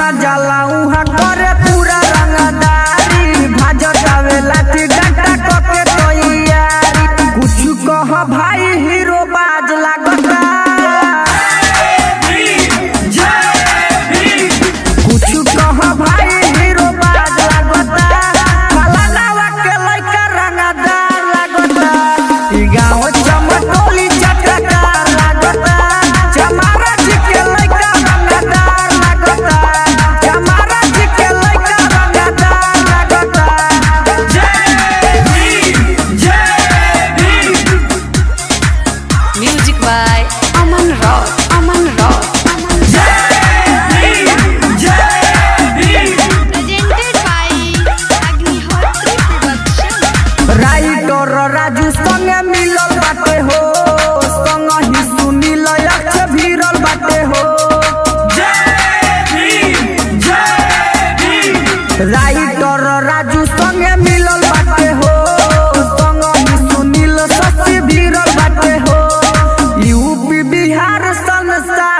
जहाँ जाला उहाँ करे पूरा रंगदारी भाजतावे लाठी डंडा कके तैयारी कुछ कह भाई हीरो बाज लागता कुछ कह भाई हीरो बाज लागता फलानावा के लइका रंगदार लागता ई गाँव चमटोली चटकार लागता चमारा जी के लइका रंगदार लागता चमारा जी के लइका रंगदार लागता Music by Aman Rock. Presented by Agnihotri Production. Writer Raju संगे मिलल बाटे हो संग ही सुनील अक्ष भीरल बाटे हो राइटर राजू संगे मिलल बाटे हो संग ही सुनील शशि भीरल बाटे हो यूपी बिहार संसार